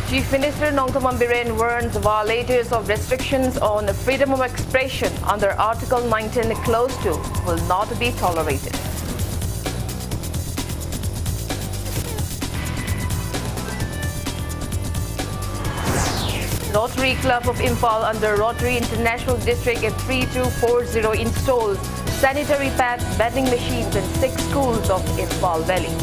Chief Minister Nongthaman Biren warns violators of restrictions on freedom of expression under Article 19 Clause 2 will not be tolerated. Rotary Club of Imphal under Rotary International District at 3240 installs sanitary pads vending machines in 6 schools of Imphal Valley.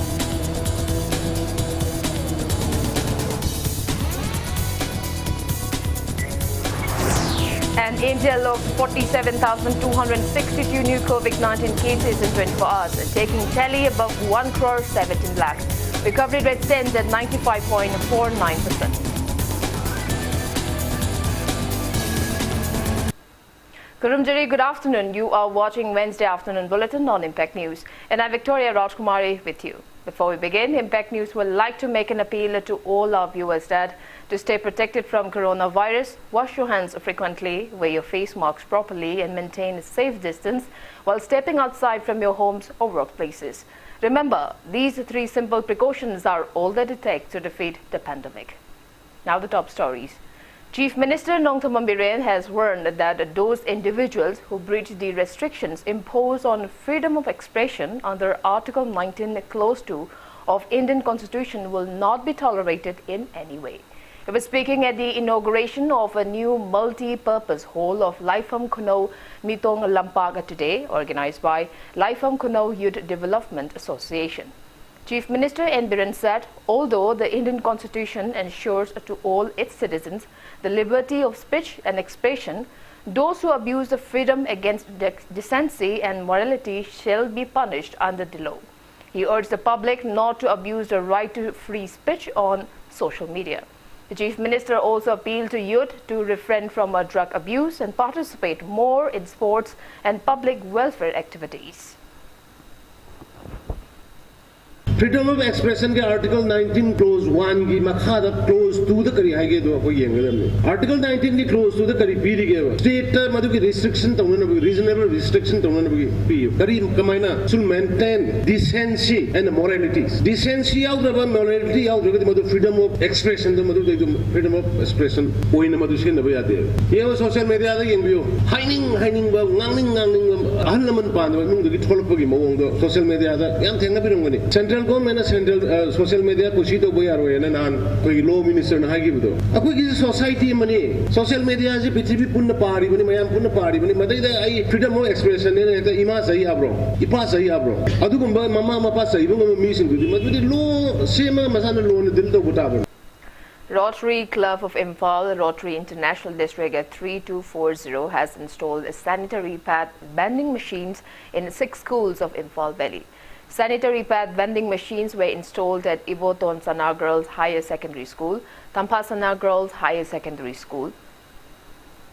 And India logged 47,262 new COVID-19 cases in 24 hours, taking tally above 1 crore 17 lakh. Recovery rate stands at 95.49%. Kurumjari, good afternoon. You are watching Wednesday Afternoon Bulletin on Impact News. And I'm Victoria Rajkumari with you. Before we begin, Impact News would like to make an appeal to all our viewers that to stay protected from coronavirus, wash your hands frequently, wear your face masks properly and maintain a safe distance while stepping outside from your homes or workplaces. Remember, these 3 simple precautions are all that it takes to defeat the pandemic. Now the top stories. Chief Minister Nongthaman Biren has warned that those individuals who breach the restrictions imposed on freedom of expression under Article 19 Clause 2 of Indian Constitution will not be tolerated in any way. He was speaking at the inauguration of a new multi-purpose hall of Laifam Kuno Mitong Lampaga today, organized by Laifam Kuno Youth Development Association. Chief Minister N. Biren said, although the Indian Constitution ensures to all its citizens the liberty of speech and expression, those who abuse the freedom against decency and morality shall be punished under the law. He urged the public not to abuse the right to free speech on social media. The Chief Minister also appealed to youth to refrain from drug abuse and participate more in sports and public welfare activities. Freedom of expression के Article 19 Clause 1 की मखादा Clause 2 तक करी है के तो कोई ये नहीं Article 19 की Clause 2 तक करी पी दी गया State मतलब की restriction तो उन्होंने reasonable restriction तो उन्होंने पी करी कमाइना should maintain decency and morality decency out of morality out of मतलब freedom of expression तो मतलब freedom of expression कोई न मतलब शेन नबी आते हैं ये वो social media आते हैं भी हो hiding बा ngang ahal naman pa nung dagi tholok pagi mawong do social media ada yang thenga birong ni central government central social media kusi to boy aro yana nan koi law minister na hagi budo akoi ki society mani social media je prithvi punna pari bani mayam punna pari bani madai da ai freedom of expression ne ta ima sahi abro ipa sahi abro adugumba mama mapa sahi bunga mi sing du madudi law sema masana law ne dil to buta Rotary Club of Imphal, Rotary International District at 3240 has installed sanitary pad vending machines in 6 schools of Imphal Valley. Sanitary pad vending machines were installed at Ivoton Sana Girls Higher Secondary School, Tampasana Girls Higher Secondary School,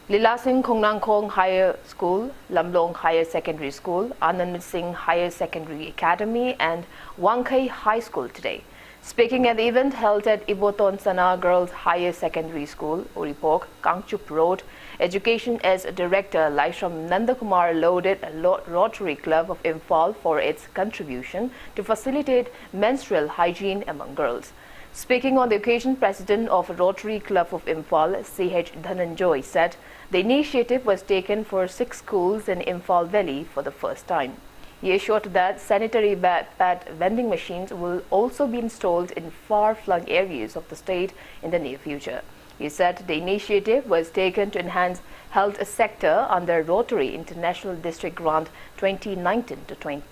Lilasing Kongnangkong Higher School, Lamlong Higher Secondary School, Anand Singh Higher Secondary Academy and Wangkai High School today. Speaking at the event held at Iboton Sana Girls Higher Secondary School, Uripok, Kangchup Road, Education as Director Laishram Nandakumar lauded Rotary Club of Imphal for its contribution to facilitate menstrual hygiene among girls. Speaking on the occasion, President of Rotary Club of Imphal, C.H. Dhananjoy, said the initiative was taken for 6 schools in Imphal Valley for the first time. He assured that sanitary pad vending machines will also be installed in far-flung areas of the state in the near future. He said the initiative was taken to enhance health sector under Rotary International District Grant 2019-20.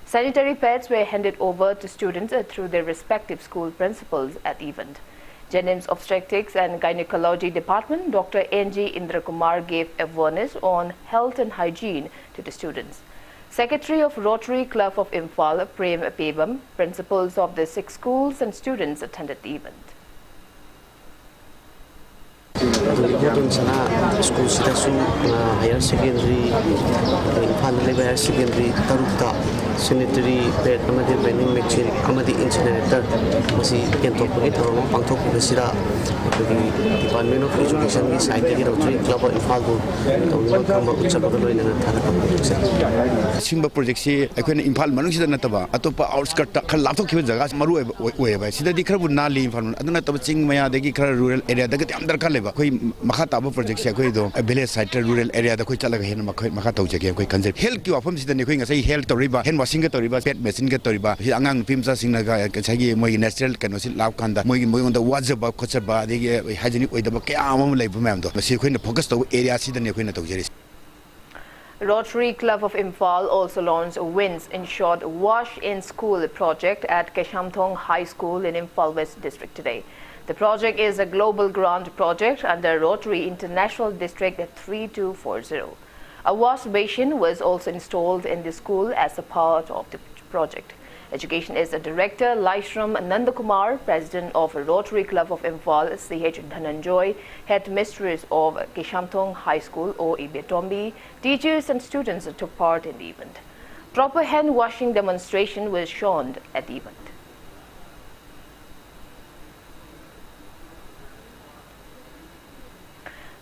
Sanitary pads were handed over to students through their respective school principals at the event. Jennings Obstetrics and Gynecology Department, Dr. N.G. Indrakumar gave awareness on health and hygiene to the students. Secretary of Rotary Club of Imphal, Prem Pebam, principals of the 6 schools and students attended the event. Modern sana school sita su higher secondary, infant higher secondary, tarukta sanitary pad amadi vending machine amadi incinerator masi yantokpagi tharong pangthokpagi sira Department of Education ki side ki Rotary Club of Infal bu tawna kamba utsapaga loina thara simba project si akhoi Infal manung sida nataba atopa outskirt ta khal lapthok khiba jaga maru oe ba sida di kharabu na li Infal aduna tab ching maya degi khara rural area da gati amdar khal leba khoi makha taba project si akhoi do village side rural area da khoi chalaga hen makha tau jage khoi kanjep health ki wafam sida ne khoi ngasai health toriba hen washing ga toriba pet machine ga toriba angang pimsa singna ga sagi moi natural kano si lab khanda moi on the wajaba khochaba degi hygienic oidaba kya amam leibu mam do si khoi na focus to area sida ne khoi na tau jeri Rotary Club of Imphal also launched a Wins in Short Wash in School project at Keshamthong High School in Imphal West District today. The project is a global grant project under Rotary International District 3240. A wash basin was also installed in the school as a part of the project. Education is the Director Laishram Nandakumar, President of Rotary Club of Imphal, CH Dhananjoy, Head Mistress of Keshamthong High School, O.E. Tombi, teachers and students took part in the event. Proper hand washing demonstration was shown at the event.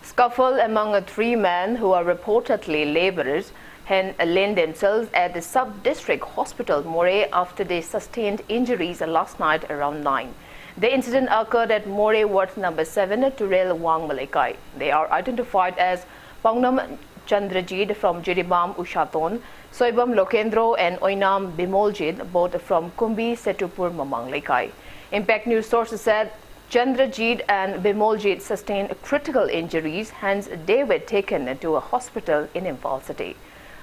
Scuffle among three men who are reportedly laborers lent themselves at the sub-district hospital More after they sustained injuries last night around 9. The incident occurred at More Ward number 7 Turel Wang Malaikai. They are identified as Pangnam Chandrajit from Jiribam Ushaton, Soibam Lokendro and Oinam Bimoljit, both from Kumbi Setupur Mamang Laikai. Impact News sources said Chandrajit and Bimoljit sustained critical injuries, hence they were taken to a hospital in Imphal City.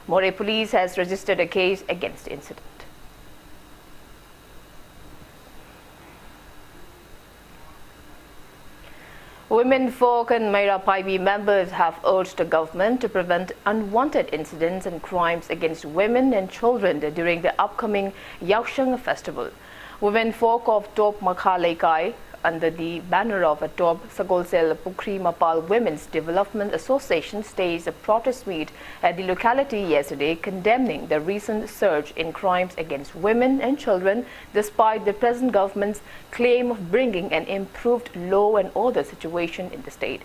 More police has registered a case against the incident. Women Folk and Maira Paibi members have urged the government to prevent unwanted incidents and crimes against women and children during the upcoming Yaosheng festival. Women Folk of Top Makha Laikai, under the banner of a Top Sagolsel Pukri Mapal Women's Development Association, staged a protest meet at the locality yesterday condemning the recent surge in crimes against women and children despite the present government's claim of bringing an improved law and order situation in the state.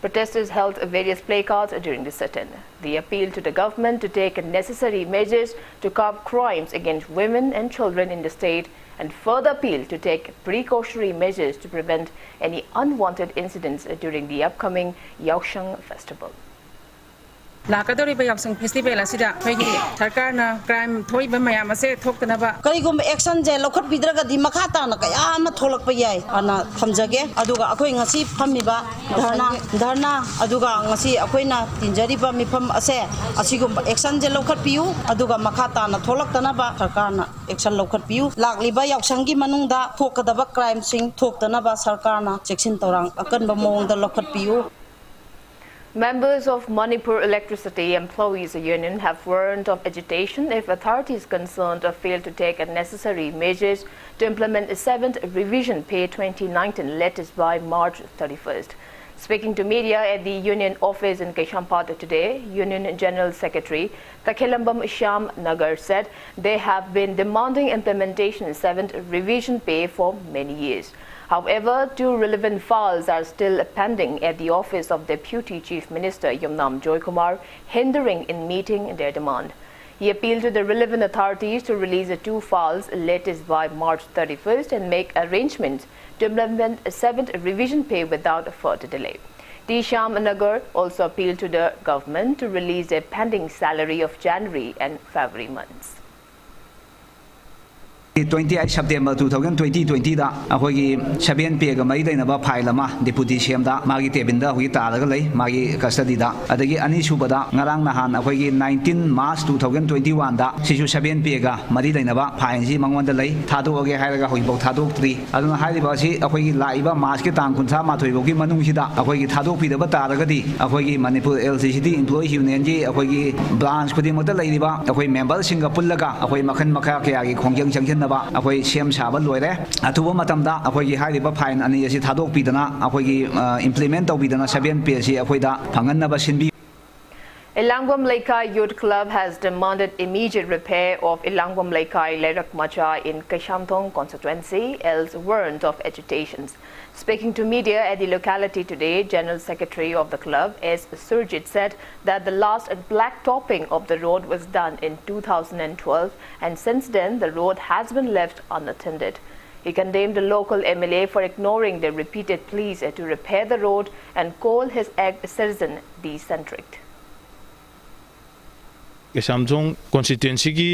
Protesters held various placards during the sit-in. They appealed to the government to take necessary measures to curb crimes against women and children in the state and further appealed to take precautionary measures to prevent any unwanted incidents during the upcoming Yaosheng festival. Lakadori Yaosheng festival asida phagi sarkarna crime thoi ba mayam ase thoktanaba karigum action je lokhat bidraga di makhata na kaya ma tholak pa yai ana thamjage aduga akhoi ngasi phamiba dharna aduga ngasi akoina tinjari ba mifam ase asigum action je lokhat piu aduga makhata na tholak tanaba sarkarna action lokhat piu lakliba Yaosheng gi manungda thokadaba crime sing thoktanaba sarkarna cheksin torang akan ba mongda lokhat piu. Members of Manipur Electricity Employees Union have warned of agitation if authorities concerned fail to take necessary measures to implement the 7th revision pay 2019 latest by March 31st. Speaking to media at the union office in Keshampad today, Union General Secretary Takhelambam Shyam Nagar said they have been demanding implementation of 7th revision pay for many years. However, two relevant files are still pending at the office of Deputy Chief Minister Yumnam Joykumar, hindering in meeting their demand. He appealed to the relevant authorities to release the two files latest by March 31st and make arrangements to implement a 7th revision pay without further delay. T. Shyam Nagar also appealed to the government to release a pending salary of January and February months. 28 September 2020 da ahogi 7 pay ga mai dainaba file ma deputy CM da magi tebinda hogi taraga lei magi custody da adagi ani subada ngarang nahan ahogi 19 March 2021 da sisu 7 pay ga mari dainaba file ji mangwanda lei thado oge hairaga hogi bok thadok tri aduna hairiba si ahogi laiba March ke tang kunsa ma thoi bogi manung sida ahogi thadok pidaba taraga di ahogi Manipur LCCT Employee Union ji ahogi branch khudi mota leiriba ahogi member singa pullaga ahogi makhan makha kya gi khongjang changchen ꯄꯤꯅꯕ ꯑꯩꯈꯣꯏ ꯁꯦꯝ ꯁꯥꯕ ꯂꯣꯏꯔꯦ ꯑꯊꯨꯕ ꯃꯇꯝꯗ ꯑꯩꯈꯣꯏꯒꯤ ꯍꯥꯏꯔꯤꯕ ꯐꯥꯏꯟ ꯑꯅꯤ ꯑꯁꯤ ꯊꯥꯗꯣꯛꯄꯤꯗꯅ ꯑꯩꯈꯣꯏꯒꯤ ꯏꯝꯄ꯭ꯂꯤꯃꯦꯟ ꯇꯧꯕꯤꯗꯅ 7 ꯄꯦ ꯑꯁꯤ ꯑꯩꯈꯣꯏꯗ ꯐꯪꯍꯟꯅꯕ ꯁꯤꯟꯕꯤ Ilangwam Laikai Youth Club has demanded immediate repair of Ilangwam Laikai Lerak Macha in Keshamthong constituency, else warrant of agitations. Speaking to media at the locality today, General Secretary of the club, S. Surjit, said that the last black topping of the road was done in 2012 and since then the road has been left unattended. He condemned the local MLA for ignoring the repeated pleas to repair the road and called his citizen decentric. Samsung constituency ki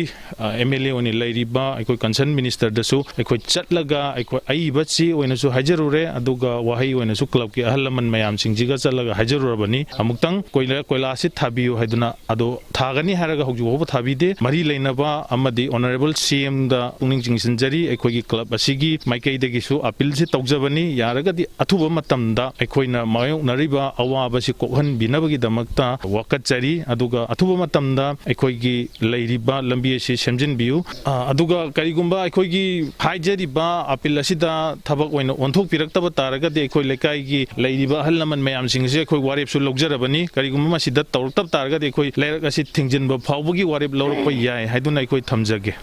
MLA oni lairiba aikoi concern minister dasu aikoi chatlaga aikoi aibachi oina su hajarure aduga wahai oina su club ki ahalaman mayam singjiga chatlaga hajarurabani amuktang koila si thabiu haiduna ado thagani haraga hogju hoba thabide mari leinaba amadi honorable CM da ungning jingsinjari aikoi ki club asigi maikai dagi su appeal si tawjabani yaraga di athuba matamda aikoina mayong nariba awaba si kokhan binabagi damakta wakachari aduga athuba matamda अखोगी लेरिबा लंबी से सेमजिन बियु अदुगा करिगुंबा अखोगी हाइजरिबा appeal असिदा थबक ओइन ओंथोक पिरक्तब तारगदि अखोई लेकाइगी लेरिबा हलनमन मयाम सिंगसे अखोई वारेपसु लौजरबनी करिगुंबा मसिदा तौरतब तारगदि अखोई लेरक असि थिंगजिनबा फावबगी वारेप लौरक याय हाइदुना अखोई थमजगे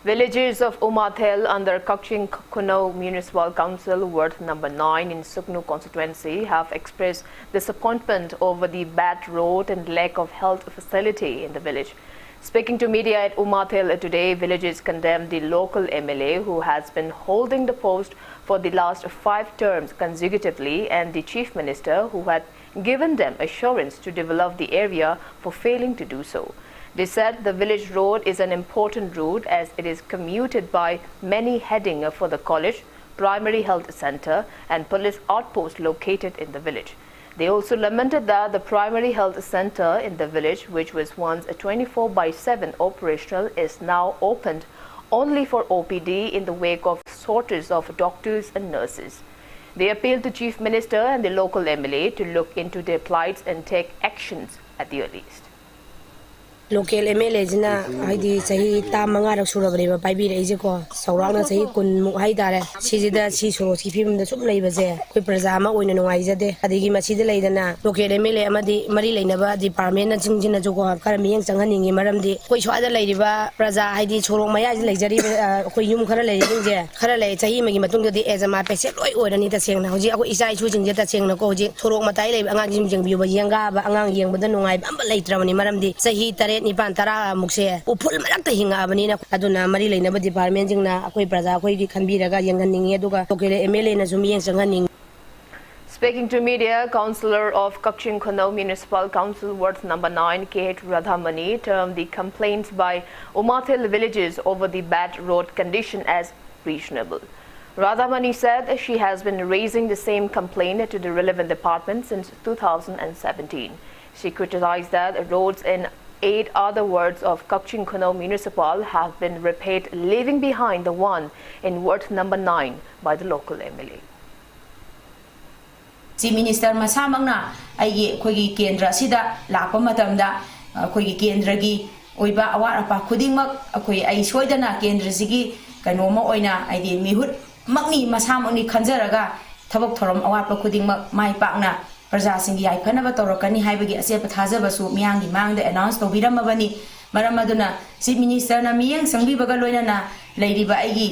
Villagers of Umathel under Kakching Kuno Municipal Council Ward number 9 in Suknu constituency have expressed disappointment over the bad road and lack of health facility in the village. Speaking to media at Umathel today, villagers condemned the local MLA who has been holding the post for the last 5 terms consecutively and the Chief Minister who had given them assurance to develop the area for failing to do so. They said the village road is an important route as it is commuted by many heading for the college, primary health center and police outpost located in the village. They also lamented that the primary health center in the village, which was once 24/7 operational, is now opened only for OPD in the wake of shortage of doctors and nurses. They appealed to Chief Minister and the local MLA to look into their plights and take actions at the earliest. Local MLA jina haidi sahi ta manga rak surabari ba pai bi rei je ko saurang na sahi kun mu hai dare sijida si so si phim da sum lei ba je koi praja ma oina nungai jade adigi ma sida lei dana local MLA amadi mari leina ba department na jingjina jo ko kar miyang changhaningi maram di koi swada lei ba praja haidi chorong maya ji lei jari koi yum khara lei je khara lei sahi magi matung da di ejama pese loi oirani ta sengna hoji ako isai chu jingje ta sengna ko hoji chorong matai lei angang jing bi ba yenga ba angang yeng ba da nungai ba lei tramani maram di sahi tare Nipan tara mukse upul malakta hinga abani na aduna mari leina ba department jingna akoi praja akoi gi khanbiraga yanganingi aduga lokale MLA na sumi yang changaning. Speaking to media, Councillor of Kakching Kuno Municipal Council Ward number 9, K.H. Radhamani, termed the complaints by Umathil villagers over the bad road condition as reasonable. Radhamani said she has been raising the same complaint to the relevant department since 2017. She criticized that roads in 8 other wards of Kakching Kuno Municipal have been repaired, leaving behind the one in ward number 9 by the local MLA. Chief Minister masamangna ai khoigi kendra sida lakpa matamda khoigi kendra gi oiba awar apa khudingmak akhoi ai soidana kendra sigi kanoma oina ai di mihut makni masamangni khanjaraga thabak thorom awar pa khudingmak mai pakna Praja singi ai phana ba torokani haibagi ase pathaja basu miyangi mangda announce to biramabani maramaduna Chief Minister na miyang sangbi baga loina na leiriba aigi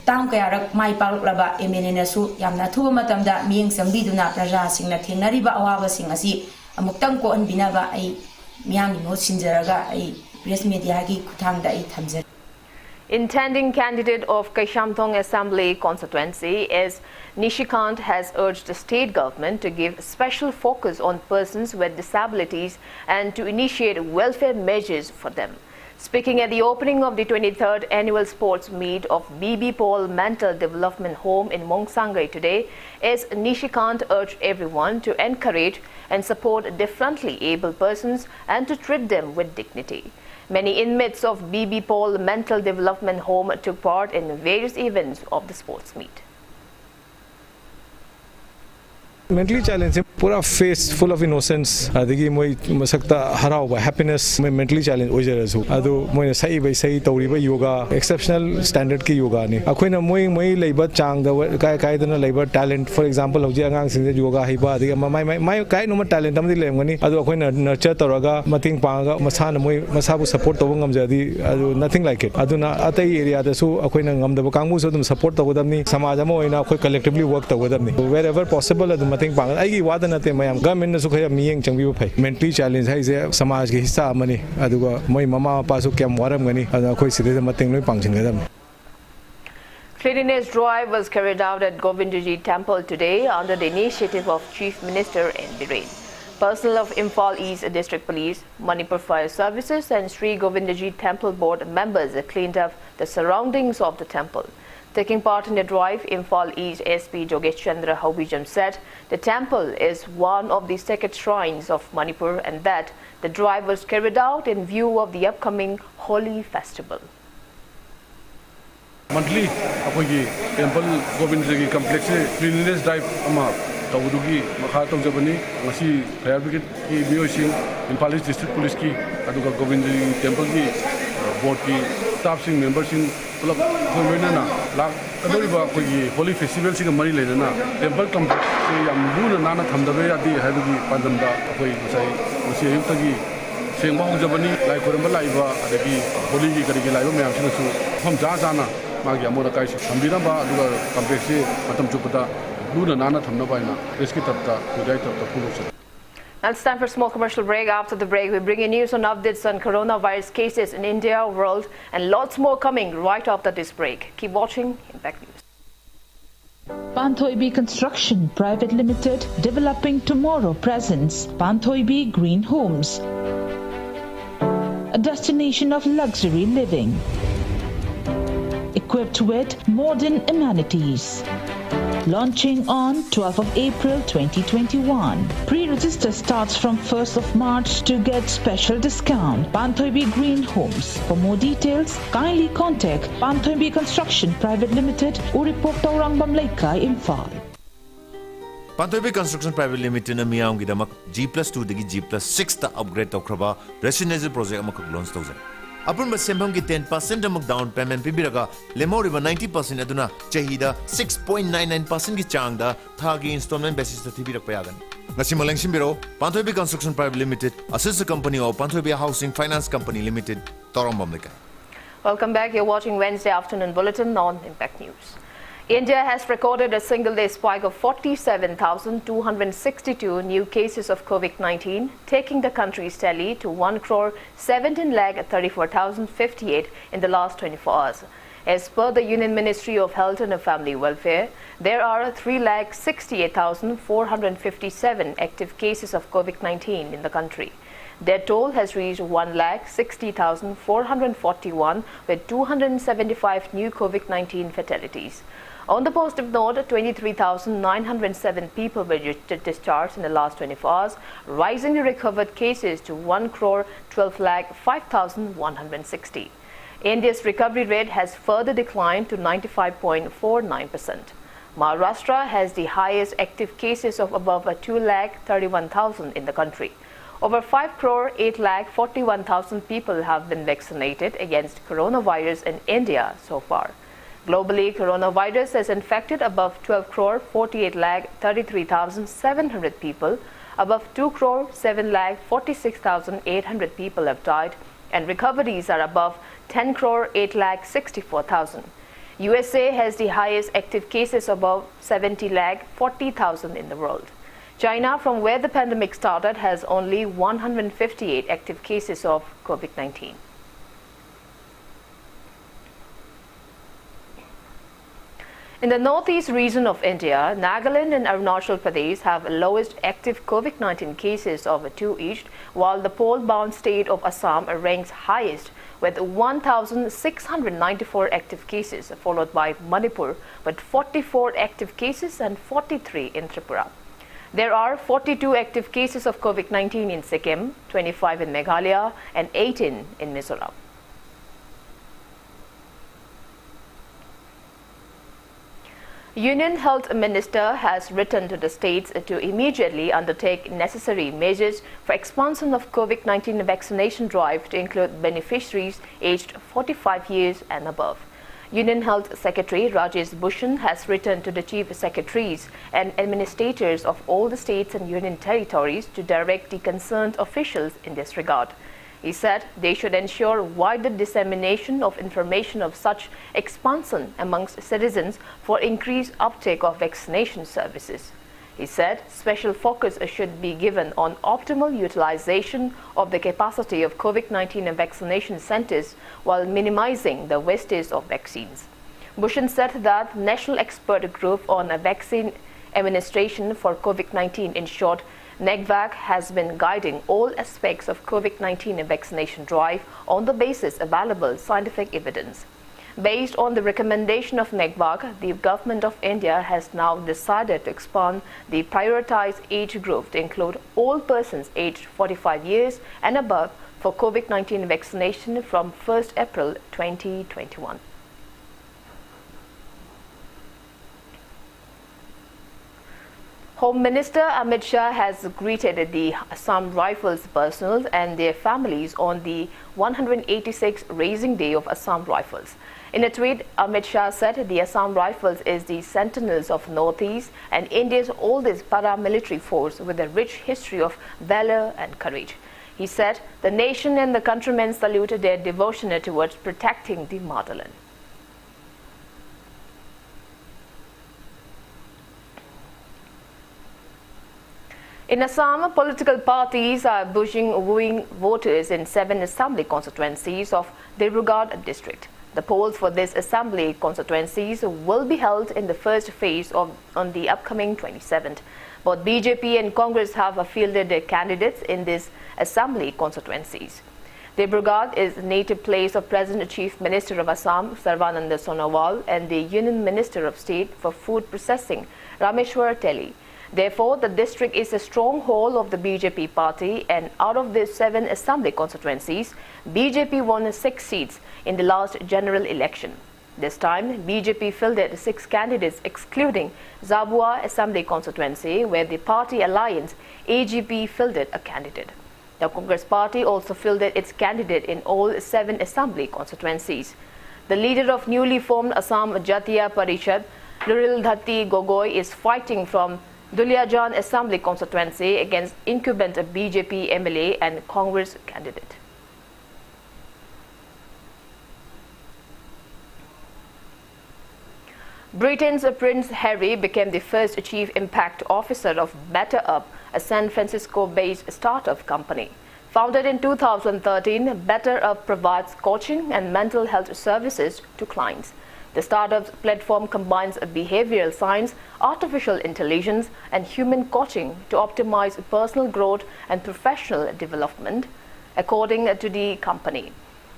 tam kaya rak mai paklaba MNA na su yamna thuba matamda miyang sangbi duna praja singna thengnariba awaba sing asi amuktang ko an binaba ai miyangi no sinjaraga ai press media gi kuthangda ai thamjar. Intending candidate of Keshamthong Assembly constituency is Nishikant has urged the state government to give special focus on persons with disabilities and to initiate welfare measures for them. Speaking at the opening of the 23rd annual sports meet of BB Paul Mental Development Home in Mongsangai today, is Nishikant urged everyone to encourage and support differently able persons and to treat them with dignity. Many inmates of BB Paul Mental Development Home took part in various events of the sports meet. Mentally challenged, pura face full of innocence. Adigi moi masakta harauba happiness. Mentally challenged ojerasu. Adu moi sai bai sai tauriba yoga exceptional standard ki yoga ni. Akoina moi leiba chang da kai dana leiba talent. For example, hoji angang sing yoga hiba adigi mai kai no talent amdi lemgani. Adu akoina nurture taraga mating panga masana moi masabu support tawang amjadi. Adu nothing like it. Aduna atai area da su akoina ngamda kangmu so dum support tawadamni samajama oina akoi collectively work tawadamni. Wherever possible adu mating pang ai gi wada na te mayam government na su khaya miyeng changbi phai mentally challenge hai je samaj gi hissa amani aduga moi mama pa su kem waram gani ada khoi side mating loi pangchin gadam. Cleanliness drive was carried out at Govindji Temple today under the initiative of Chief Minister N. Biren. Personnel of Imphal East District Police, Manipur Fire Services and Sri Govindji Temple Board members cleaned up the surroundings of the temple. Taking part in the drive, Imphal East SP Jogesh Chandra Haubijam said the temple is one of the sacred shrines of Manipur and that the drive was carried out in view of the upcoming Holi festival. Monthly, apogi temple Govindji complex cleanliness drive ama tawdugi makha tawjabani ngasi fire brigade ki miyosing Imphal East District Police ki aduga Govindji temple ki board ki staff sing members sing club na lak kadoriba kogi Holi festival sing mari leina temple complex yam luna nana thamdabe adi haibagi pandamda koi sai ngasi yutagi sengba hojabani lai koramba laiba adagi Holi ki karigi laiba mayam sing su pham ja jana magi amoda kai sambira ba aduga complex matam chupada luna nana thamnaba ina reski tapta kujai tapta puloksa. Now it's time for a small commercial break. After the break, we bring you news on updates on coronavirus cases in India, world, and lots more coming right after this break. Keep watching Impact News. Panthoibi Construction Private Limited, developing tomorrow presents Panthoibi Green Homes, a destination of luxury living, equipped with modern amenities. Launching on 12th of April 2021. Pre-register starts from 1st of March to get special discount. Panthoibi Green Homes. For more details, kindly contact Panthoibi Construction Private Limited, Uripok Taurang Bamlaika, Imphal. Panthoibi Construction Private Limited na miyam gidamak G+2 dagi G+6 ta upgrade tawkraba residential project amakak launch tawzan. Upon the same 10% down payment pibiraga, lemoriba 90% aduna chahida 6.99% ki changda thagi installment basis ta tibirak payagan. Nasimalang simbiro, Panthoibi Construction Private Limited, a sister company of Panthoibi Housing Finance Company Limited, Torambamlika. Welcome back. You're watching Wednesday Afternoon Bulletin on Impact News. India has recorded a single-day spike of 47,262 new cases of COVID-19, taking the country's tally to 1,17,34,058 in the last 24 hours. As per the Union Ministry of Health and Family Welfare, there are 3,68,457 active cases of COVID-19 in the country. Their toll has reached 1,60,441 with 275 new COVID-19 fatalities. On the positive note, 23,907 people were discharged in the last 24 hours, rising the recovered cases to 1,12,05,160. India's recovery rate has further declined to 95.49%. Maharashtra has the highest active cases of above 2,31,000 in the country. Over 5,08,41,000 people have been vaccinated against coronavirus in India so far. Globally, coronavirus has infected above 12,48,33,700 people. Above 2,07,46,800 people have died, and recoveries are above 10,08,64,000. USA has the highest active cases above 70,40,000 in the world. China, from where the pandemic started, has only 158 active cases of COVID-19. In the northeast region of India, Nagaland and Arunachal Pradesh have lowest active COVID-19 cases of 2 each, while the pole-bound state of Assam ranks highest with 1,694 active cases, followed by Manipur with 44 active cases and 43 in Tripura. There are 42 active cases of COVID-19 in Sikkim, 25 in Meghalaya, and 18 in Mizoram. Union Health Minister has written to the states to immediately undertake necessary measures for expansion of COVID-19 vaccination drive to include beneficiaries aged 45 years and above. Union Health Secretary Rajesh Bhushan has written to the Chief Secretaries and administrators of all the states and union territories to direct the concerned officials in this regard. He said they should ensure wider dissemination of information of such expansion amongst citizens for increased uptake of vaccination services. He said special focus should be given on optimal utilization of the capacity of COVID-19 vaccination centers while minimizing the wastage of vaccines. Bhushan said that National Expert Group on Vaccine Administration for COVID-19, in short, NECVAC, has been guiding all aspects of COVID-19 vaccination drive on the basis of available scientific evidence. Based on the recommendation of NECVAC, the Government of India has now decided to expand the prioritized age group to include all persons aged 45 years and above for COVID-19 vaccination from 1st April 2021. Home Minister Amit Shah has greeted the Assam Rifles personnel and their families on the 186th Raising Day of Assam Rifles. In a tweet, Amit Shah said the Assam Rifles is the sentinels of Northeast and India's oldest paramilitary force with a rich history of valor and courage. He said the nation and the countrymen saluted their devotion towards protecting the motherland. In Assam, political parties are wooing voters in 7 assembly constituencies of Dibrugarh district. The polls for these assembly constituencies will be held in the first phase on the upcoming 27th. Both BJP and Congress have fielded their candidates in these assembly constituencies. Dibrugarh is the native place of Present Chief Minister of Assam, Sarvananda Sonowal, and the Union Minister of State for Food Processing, Rameshwar Teli. Therefore, the district is a stronghold of the BJP party, and out of these 7 assembly constituencies, BJP won 6 seats in the last general election. This time, BJP fielded 6 candidates excluding Zabua Assembly constituency, where the party alliance AGP fielded a candidate. The Congress party also fielded its candidate in all 7 assembly constituencies. The leader of newly formed Assam Jatiya Parishad, Luril Dhati Gogoi, is fighting from Duliajan Assembly constituency against incumbent BJP MLA and Congress candidate. Britain's Prince Harry became the first Chief Impact Officer of Better Up, a San Francisco-based startup company. Founded in 2013, Better Up provides coaching and mental health services to clients. The startup's platform combines behavioral science, artificial intelligence, and human coaching to optimize personal growth and professional development, according to the company.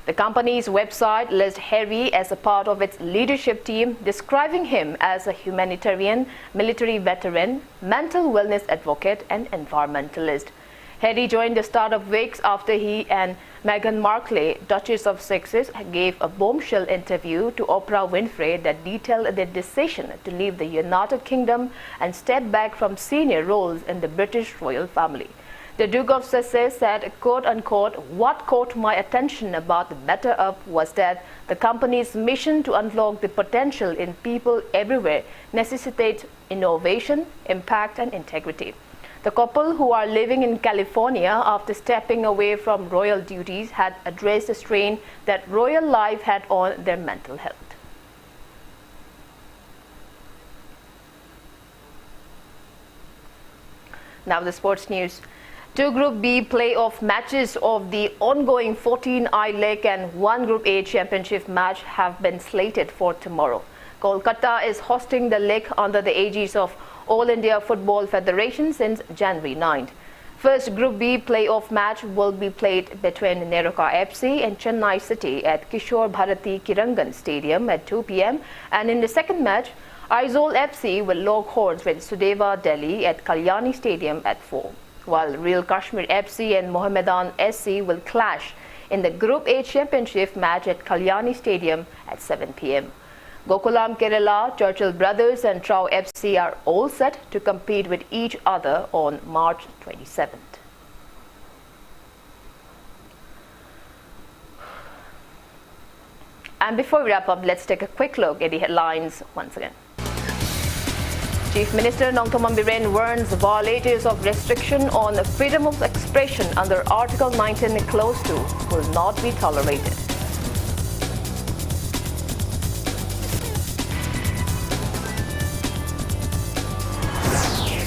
The company's website lists Harry as a part of its leadership team, describing him as a humanitarian, military veteran, mental wellness advocate, and environmentalist. Harry joined the startup weeks after he and Meghan Markle, Duchess of Sussex, gave a bombshell interview to Oprah Winfrey that detailed their decision to leave the United Kingdom and step back from senior roles in the British royal family. The Duke of Sussex said, quote-unquote, "What caught my attention about the Better Up was that the company's mission to unlock the potential in people everywhere necessitates innovation, impact, and integrity." The couple, who are living in California after stepping away from royal duties, had addressed the strain that royal life had on their mental health. Now the sports news. 2 Group B playoff matches of the ongoing 14I League and 1 Group A championship match have been slated for tomorrow. Kolkata is hosting the league under the aegis of All India Football Federation since January 9th. First Group B playoff match will be played between Neroka FC and Chennai City at Kishore Bharati Kirangan Stadium at 2 p.m. And in the second match, Aizawl FC will lock horns with Sudeva Delhi at Kalyani Stadium at 4. While Real Kashmir FC and Mohammedan SC will clash in the Group A championship match at Kalyani Stadium at 7 p.m. Gokulam Kerala, Churchill Brothers and Trau FC are all set to compete with each other on March 27th. And before we wrap up, let's take a quick look at the headlines once again. Chief Minister Nongthombam Biren warns violators of restriction on freedom of expression under Article 19 Clause 2 will not be tolerated.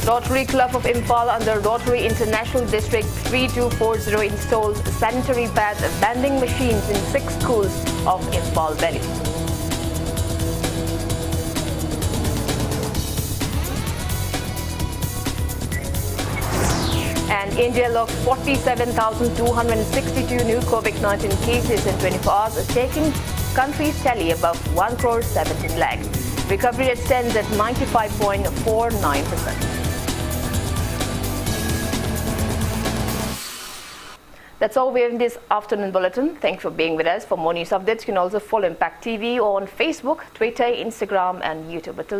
Rotary Club of Imphal under Rotary International District 3240 installs sanitary pad vending machines in 6 schools of Imphal Valley. And India logged 47,262 new COVID-19 cases in 24 hours, taking country's tally above 1,17 lakh. Recovery rate stands at 95.49%. That's all we have in this afternoon bulletin. Thanks for being with us. For more news updates, you can also follow Impact TV on Facebook, Twitter, Instagram, and YouTube. Until then,